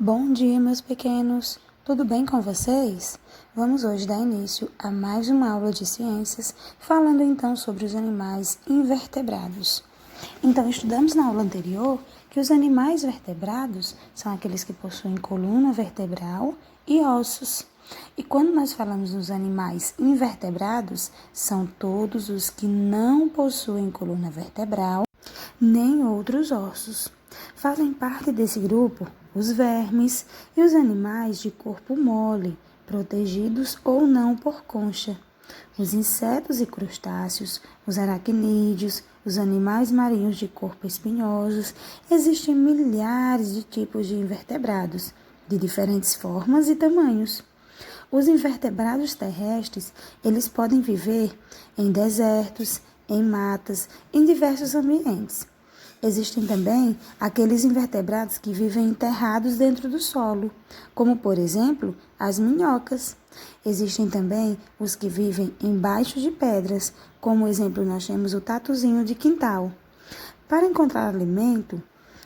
Bom dia, meus pequenos! Tudo bem com vocês? Vamos hoje dar início a mais uma aula de ciências, falando então sobre os animais invertebrados. Então, estudamos na aula anterior que os animais vertebrados são aqueles que possuem coluna vertebral e ossos. E quando nós falamos dos animais invertebrados, são todos os que não possuem coluna vertebral nem outros ossos. Fazem parte desse grupo os vermes e os animais de corpo mole, protegidos ou não por concha. Os insetos e crustáceos, os aracnídeos, os animais marinhos de corpo espinhosos. Existem milhares de tipos de invertebrados, de diferentes formas e tamanhos. Os invertebrados terrestres, eles podem viver em desertos, em matas, em diversos ambientes. Existem também aqueles invertebrados que vivem enterrados dentro do solo, como, por exemplo, as minhocas. Existem também os que vivem embaixo de pedras, como exemplo nós temos o tatuzinho de quintal. Para encontrar alimento,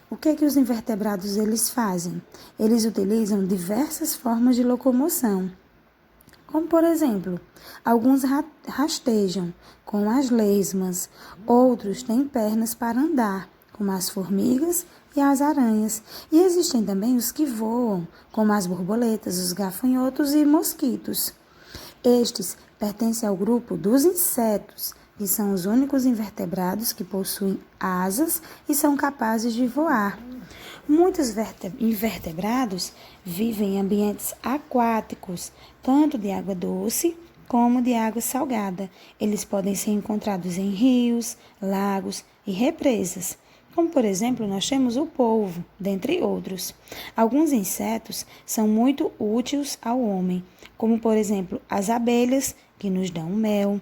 o que é que os invertebrados eles fazem? Eles utilizam diversas formas de locomoção. Como, por exemplo, alguns rastejam com as lesmas, outros têm pernas para andar, como as formigas e as aranhas. E existem também os que voam, como as borboletas, os gafanhotos e mosquitos. Estes pertencem ao grupo dos insetos, que são os únicos invertebrados que possuem asas e são capazes de voar. Muitos invertebrados vivem em ambientes aquáticos, tanto de água doce como de água salgada. Eles podem ser encontrados em rios, lagos e represas. Como, por exemplo, nós temos o polvo, dentre outros. Alguns insetos são muito úteis ao homem, como, por exemplo, as abelhas, que nos dão mel,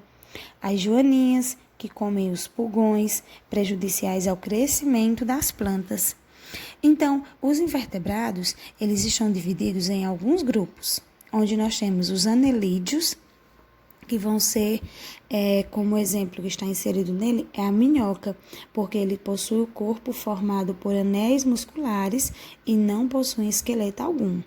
as joaninhas, que comem os pulgões, prejudiciais ao crescimento das plantas. Então, os invertebrados, eles estão divididos em alguns grupos, onde nós temos os anelídeos, que vão ser, como exemplo que está inserido nele, é a minhoca, porque ele possui o corpo formado por anéis musculares e não possui esqueleto algum.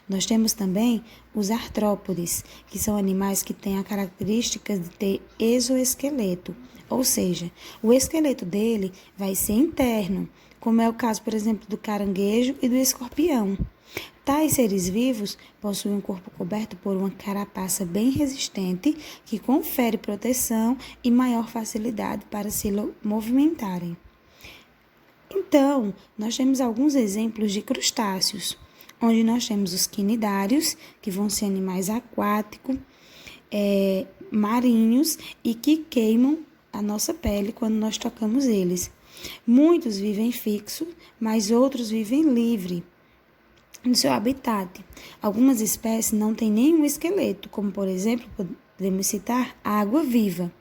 Nós temos também os artrópodes, que são animais que têm a característica de ter exoesqueleto, ou seja, o esqueleto dele vai ser interno, como é o caso, por exemplo, do caranguejo e do escorpião. Tais seres vivos possuem um corpo coberto por uma carapaça bem resistente que confere proteção e maior facilidade para se movimentarem. Então, nós temos alguns exemplos de crustáceos, onde nós temos os quinidários, que vão ser animais aquáticos, marinhos e que queimam a nossa pele quando nós tocamos eles. Muitos vivem fixo, mas outros vivem livre no seu habitat. Algumas espécies não têm nenhum esqueleto, como por exemplo, podemos citar a água-viva.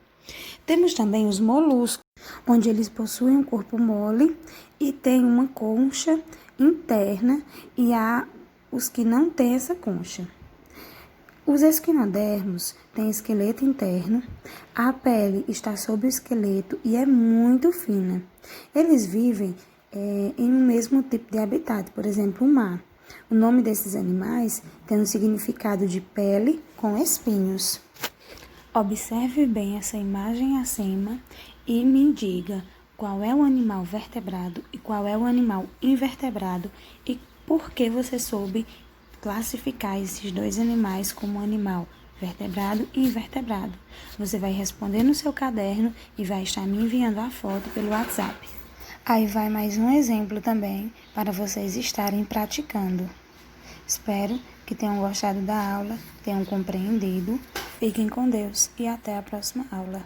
Temos também os moluscos, onde eles possuem um corpo mole e têm uma concha interna, e há os que não têm essa concha. Os esquinodermos têm esqueleto interno, a pele está sobre o esqueleto e é muito fina. Eles vivem em um mesmo tipo de habitat, por exemplo, o mar. O nome desses animais tem um significado de pele com espinhos. Observe bem essa imagem acima e me diga qual é o animal vertebrado e qual é o animal invertebrado e por que você soube classificar esses dois animais como animal vertebrado e invertebrado. Você vai responder no seu caderno e vai estar me enviando a foto pelo WhatsApp. Aí vai mais um exemplo também para vocês estarem praticando. Espero que tenham gostado da aula, tenham compreendido. Fiquem com Deus e até a próxima aula.